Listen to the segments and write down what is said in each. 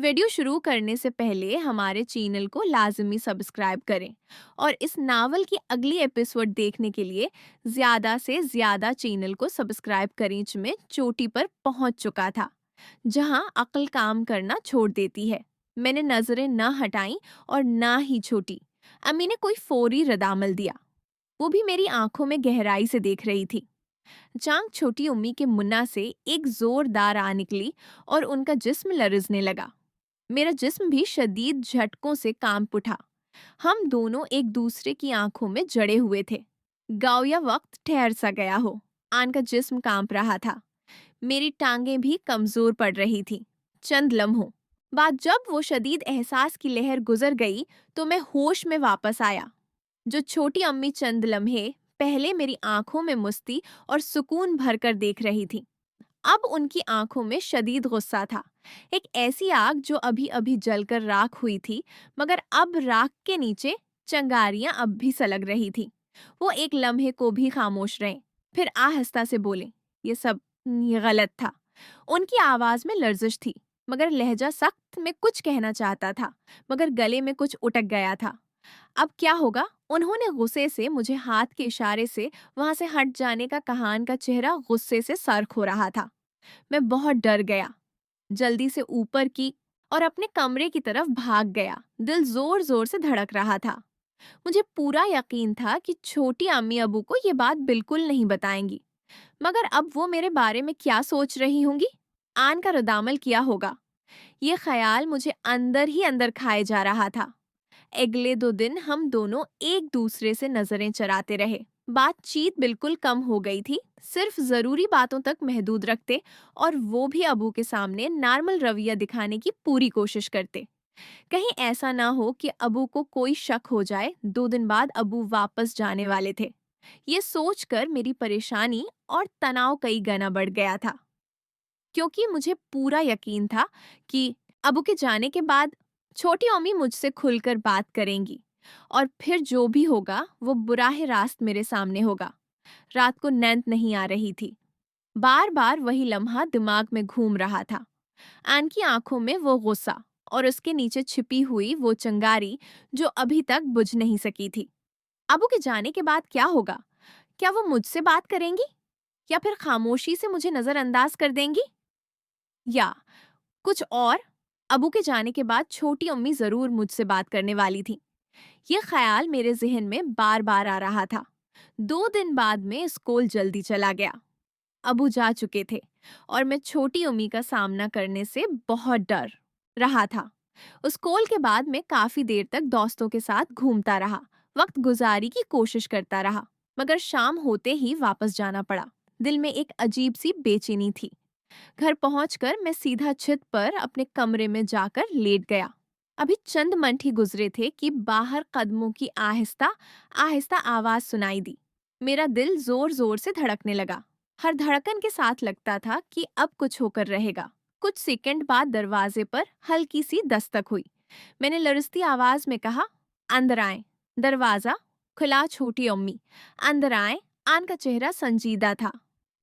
Video शुरू करने से पहले हमारे चैनल को लाजमी सब्सक्राइब करें और इस नावल की अगली एपिसोड देखने के लिए ज़्यादा से ज़्यादा चैनल को सब्सक्राइब करें। मैं चोटी पर पहुंच चुका था जहां अक्ल काम करना छोड़ देती है। मैंने नज़रें न हटाई और ना ही छोटी अम्मी ने कोई फौरी रदामल दिया। वो भी मेरी आंखों में गहराई से देख रही थी। चांग छोटी उम्मी के मुन्ना से एक जोरदार आ निकली और उनका जिस्म लरजने लगा। मेरा जिस्म भी शदीद झटकों से कांप उठा। हम दोनों एक दूसरे की आंखों में जड़े हुए थे। गाँव या वक्त ठहर सा गया हो। आन का जिस्म कांप रहा था। मेरी टांगें भी कमजोर पड़ रही थी। चंद लम्हों बाद जब वो शदीद एहसास की लहर गुजर गई तो मैं होश में वापस आया। जो छोटी अम्मी चंद लम्हे पहले मेरी आंखों में मुस्ती और सुकून भरकर देख रही थी, अब उनकी आंखों में शदीद गुस्सा था। एक ऐसी आग जो अभी अभी जलकर राख हुई थी, मगर अब राख के नीचे चंगारियां अब भी सलग रही थी। वो एक लम्हे को भी खामोश रहे, फिर आहिस्ता से बोले, ये गलत था। उनकी आवाज में लर्जिश थी, मगर लहजा सख्त में कुछ कहना चाहता था, मगर गले में कुछ उटक गया था। अब क्या होगा? उन्होंने गुस्से से मुझे हाथ के इशारे से वहां से हट जाने का कहा। का चेहरा गुस्से से सर्ख हो रहा था। मैं बहुत डर गया। जल्दी से ऊपर की और अपने कमरे की तरफ भाग गया। दिल जोर जोर से धड़क रहा था। मुझे पूरा यकीन था कि छोटी अम्मी अबू को ये बात बिल्कुल नहीं बताएंगी, मगर अब वो मेरे बारे में क्या सोच रही होंगी? आन का रदामल किया होगा। ये ख्याल मुझे अंदर ही अंदर खाए जा रहा था। अगले 2 दिन हम दोनों एक दूसरे से नजरें चराते रहे। बातचीत बिल्कुल कम हो गई थी, सिर्फ जरूरी बातों तक महदूद रखते और वो भी अबू के सामने नॉर्मल रवैया दिखाने की पूरी कोशिश करते। कहीं ऐसा ना हो कि अबू को कोई शक हो जाए। 2 दिन बाद अबू वापस जाने वाले थे। ये सोचकर मेरी परेशानी और तनाव कई गुना बढ़ गया था, क्योंकि मुझे पूरा यकीन था कि अबू के जाने के बाद छोटी अम्मी मुझसे खुलकर बात करेंगी और फिर जो भी होगा वो बुराहे रास्त मेरे सामने होगा। रात को नींद नहीं आ रही थी। बार बार वही लम्हा दिमाग में घूम रहा था। आन की आंखों में वो गुस्सा और उसके नीचे छिपी हुई वो चिंगारी जो अभी तक बुझ नहीं सकी थी। अबू के जाने के बाद क्या होगा? क्या वो मुझसे बात करेंगी या फिर खामोशी से मुझे नजरअंदाज कर देंगी? या कुछ और? अबू के जाने के बाद छोटी अम्मी जरूर मुझसे बात करने वाली थी। ये ख्याल मेरे जहन में बार बार आ रहा था। 2 दिन बाद में स्कूल जल्दी चला गया। अबू जा चुके थे और मैं छोटी अम्मी का सामना करने से बहुत डर रहा था। उस कॉल के बाद मैं काफी देर तक दोस्तों के साथ घूमता रहा, वक्त गुजारी की कोशिश करता रहा, मगर शाम होते ही वापस जाना पड़ा। दिल में एक अजीब सी बेचैनी थी। घर पहुंचकर मैं सीधा छत पर अपने कमरे में जाकर लेट गया। अभी चंद मिनट ही गुजरे थे कि बाहर कदमों की आहिस्ता आहिस्ता आवाज सुनाई दी। मेरा दिल जोर जोर से धड़कने लगा। हर धड़कन के साथ लगता था कि अब कुछ होकर रहेगा। कुछ सेकंड बाद दरवाजे पर हल्की सी दस्तक हुई। मैंने लरजती आवाज में कहा, अंदर आए। दरवाजा खुला। छोटी अम्मी अंदर आए। आन का चेहरा संजीदा था,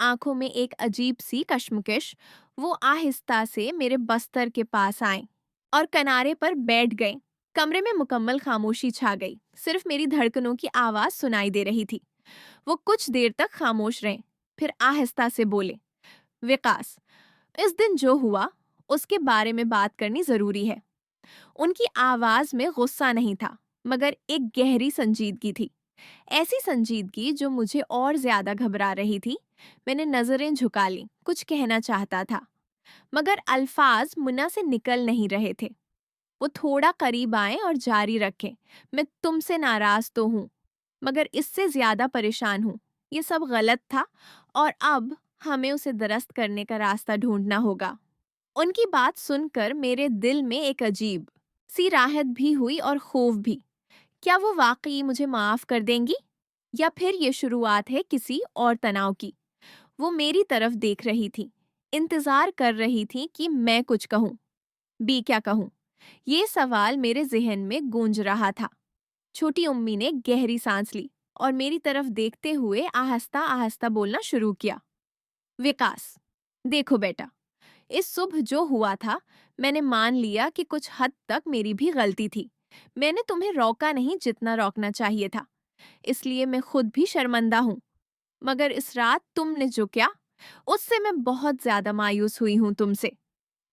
आंखों में एक अजीब सी कश्मकश। वो आहिस्ता से मेरे बस्तर के पास आए और किनारे पर बैठ गए। कमरे में मुकम्मल खामोशी छा गई। सिर्फ मेरी धड़कनों की आवाज सुनाई दे रही थी। वो कुछ देर तक खामोश रहे, फिर आहिस्ता से बोले, विकास, इस दिन जो हुआ उसके बारे में बात करनी जरूरी है। उनकी आवाज में गुस्सा नहीं था, मगर एक गहरी संजीदगी थी। ऐसी संजीदगी जो मुझे और ज्यादा घबरा रही थी। मैंने नजरें झुका ली, कुछ कहना चाहता था, मगर अल्फाज मुन्ना से निकल नहीं रहे थे। वो थोड़ा करीब आए और जारी रखे, मैं तुमसे नाराज तो हूँ, मगर इससे ज्यादा परेशान हूँ। ये सब गलत था और अब हमें उसे दुरुस्त करने का रास्ता ढूंढना होगा। उनकी बात सुनकर मेरे दिल में एक अजीब सी राहत भी हुई और खौफ भी। क्या वो वाकई मुझे माफ कर देंगी या फिर ये शुरुआत है किसी और तनाव की? वो मेरी तरफ देख रही थी, इंतजार कर रही थी कि मैं कुछ कहूं। बी क्या कहूं? ये सवाल मेरे जहन में गूंज रहा था। छोटी उम्मी ने गहरी सांस ली और मेरी तरफ देखते हुए आहिस्ता आहिस्ता बोलना शुरू किया। विकास, देखो बेटा, इस सुबह जो हुआ था, मैंने मान लिया कि कुछ हद तक मेरी भी गलती थी। मैंने तुम्हें रोका नहीं जितना रोकना चाहिए था, इसलिए मैं खुद भी शर्मिंदा हूँ। मगर इस रात तुमने जो किया, उससे मैं बहुत ज्यादा मायूस हुई हूँ तुमसे।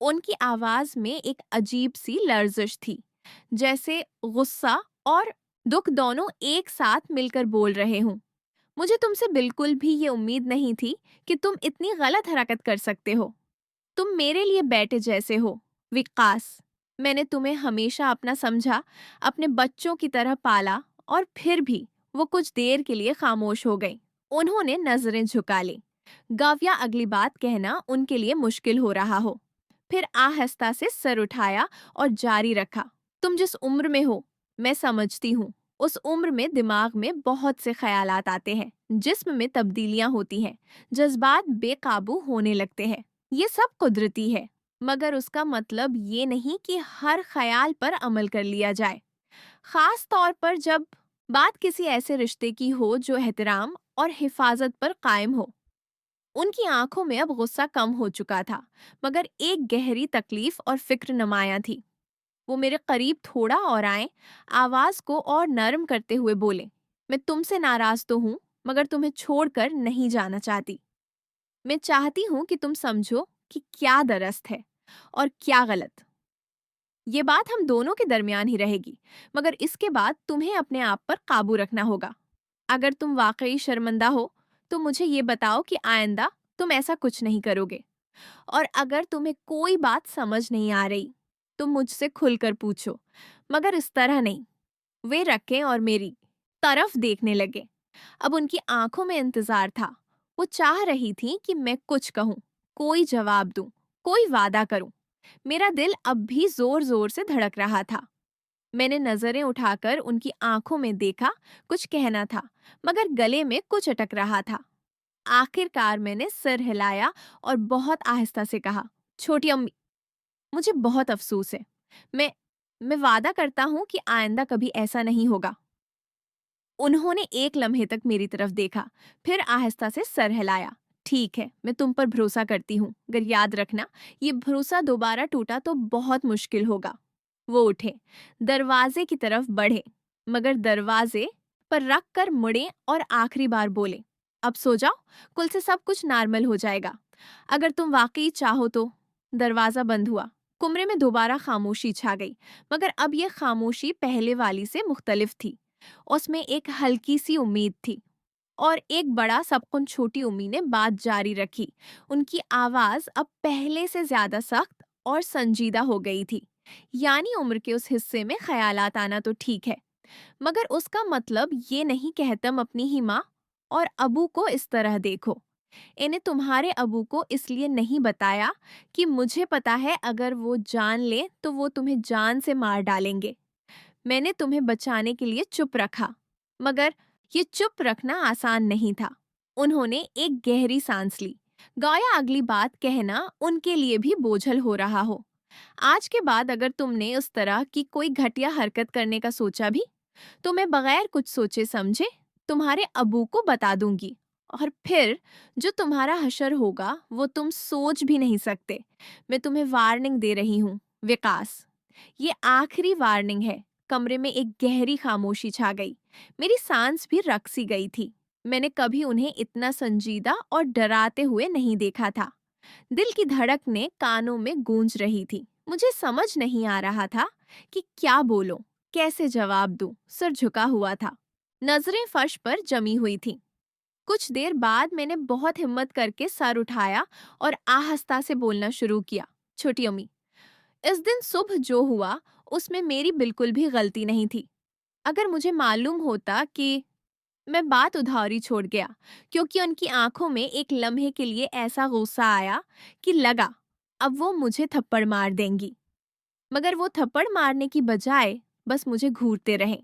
उनकी आवाज में एक अजीब सी लर्जिश थी, जैसे गुस्सा और दुख दोनों एक साथ मिलकर बोल रहे हों। मुझे तुमसे बिल्कुल भी ये उम्मीद नहीं थी कि तुम इतनी गलत हरकत कर सकते हो। तुम मेरे लिए बेटे जैसे हो, विकास। मैंने तुम्हें हमेशा अपना समझा, अपने बच्चों की तरह पाला, और फिर भी वो कुछ देर के लिए खामोश हो गई। उन्होंने नजरें झुका ली। गव्या अगली बात कहना उनके लिए मुश्किल हो रहा हो। फिर आहिस्ता से सर उठाया और जारी रखा। तुम जिस उम्र में हो, मैं समझती हूँ। उस उम्र में दिमाग में बहुत से ख्यालात आते हैं, जिस्म में तब्दीलियां होती हैं, जज्बात बेकाबू होने लगते हैं। ये सब कुदरती है, मगर उसका मतलब ये नहीं कि हर ख्याल पर अमल कर लिया जाए। खास तौर पर जब बात किसी ऐसे रिश्ते की हो जो एहतराम और हिफाजत पर कायम हो। उनकी आंखों में अब गुस्सा कम हो चुका था, मगर एक गहरी तकलीफ और फिक्र नुमायां थी। वो मेरे करीब थोड़ा और आए, आवाज को और नरम करते हुए बोले, मैं तुमसे नाराज तो हूं, मगर तुम्हें छोड़कर नहीं जाना चाहती। मैं चाहती हूं कि तुम समझो कि क्या दरस्त है और क्या गलत। ये बात हम दोनों के दरमियान ही रहेगी, मगर इसके बाद तुम्हें अपने आप पर काबू रखना होगा। अगर तुम वाकई शर्मिंदा हो, तो मुझे ये बताओ कि आइंदा तुम ऐसा कुछ नहीं करोगे। और अगर तुम्हें कोई बात समझ नहीं आ रही, तो मुझसे खुलकर पूछो, मगर इस तरह नहीं। वे रखें और मेरी तरफ देखने लगे। अब उनकी आंखों में इंतजार था। वो चाह रही थी कि मैं कुछ कहूं, कोई जवाब दूं, कोई वादा करूं। मेरा दिल अब भी जोर जोर से धड़क रहा था। मैंने नजरें उठाकर उनकी आंखों में देखा। कुछ कहना था, मगर गले में कुछ अटक रहा था। आखिरकार मैंने सिर हिलाया और बहुत आहिस्ता से कहा, छोटी अम्मी, मुझे बहुत अफसोस है। मैं मैं वादा करता हूँ कि आइंदा कभी ऐसा नहीं होगा। उन्होंने एक लम्हे तक मेरी तरफ देखा, फिर आहिस्ता से सर हिलाया। ठीक है, मैं तुम पर भरोसा करती हूँ, मगर याद रखना, ये भरोसा दोबारा टूटा तो बहुत मुश्किल होगा। वो उठे, दरवाजे की तरफ बढ़े, मगर दरवाजे पर रख कर मुड़े और आखिरी बार बोले, अब सो जाओ, कल से सब कुछ नॉर्मल हो जाएगा। अगर तुम वाकई चाहो तो। दरवाजा बंद हुआ। कमरे में दोबारा खामोशी छा गई, मगर अब यह खामोशी पहले वाली से मुख्तलिफ थी। उसमें एक हल्की सी उम्मीद थी, और एक बड़ा सबकुन छोटी उम्मी ने बात जारी रखी। उनकी आवाज अब पहले से ज्यादा सख्त और संजीदा हो गई थी। यानी उम्र के उस हिस्से में ख्यालात आना तो ठीक है, मगर उसका मतलब ये नहीं कि तुम अपनी ही माँ और अबू को इस तरह देखो। इन्हें तुम्हारे अबू को इसलिए नहीं बताया कि मुझे पता है अगर वो जान ले तो वो तुम्हें जान से मार डालेंगे। मैंने तुम्हें बचाने के लिए चुप रखा, मगर ये चुप रखना आसान नहीं था। उन्होंने एक गहरी सांस ली। गाया अगली बात कहना उनके लिए भी बोझल हो रहा हो। आज के बाद अगर तुमने उस तरह की कोई घटिया हरकत करने का सोचा भी, तो मैं बगैर कुछ सोचे समझे तुम्हारे अबू को बता दूंगी। और फिर जो तुम्हारा हशर होगा वो तुम सोच भी नहीं सकते। मैं तुम्हें वार्निंग दे रही हूँ, विकास। ये आखिरी वार्निंग है। कमरे में एक गहरी खामोशी छा गई। मेरी सांस भी रक सी गई थी। मैंने कभी उन्हें इतना संजीदा और डराते हुए नहीं देखा था। दिल की धड़कनें कानों में गूंज रही थी। मुझे समझ नहीं आ रहा था कि क्या बोलूं, कैसे जवाब दूं। सिर झुका हुआ था, नजरें फर्श पर जमी हुई थीं। कुछ देर बाद मैंने बहुत हिम्मत करके सर उठाया और आहिस्ता से बोलना शुरू किया, छोटी अम्मी, इस दिन सुबह जो हुआ उसमें मेरी बिल्कुल भी गलती नहीं थी। अगर मुझे मालूम होता कि मैं बात उधारी छोड़ गया, क्योंकि उनकी आंखों में एक लम्हे के लिए ऐसा गुस्सा आया कि लगा अब वो मुझे थप्पड़ मार देंगी, मगर वो थप्पड़ मारने की बजाय बस मुझे घूरते रहे।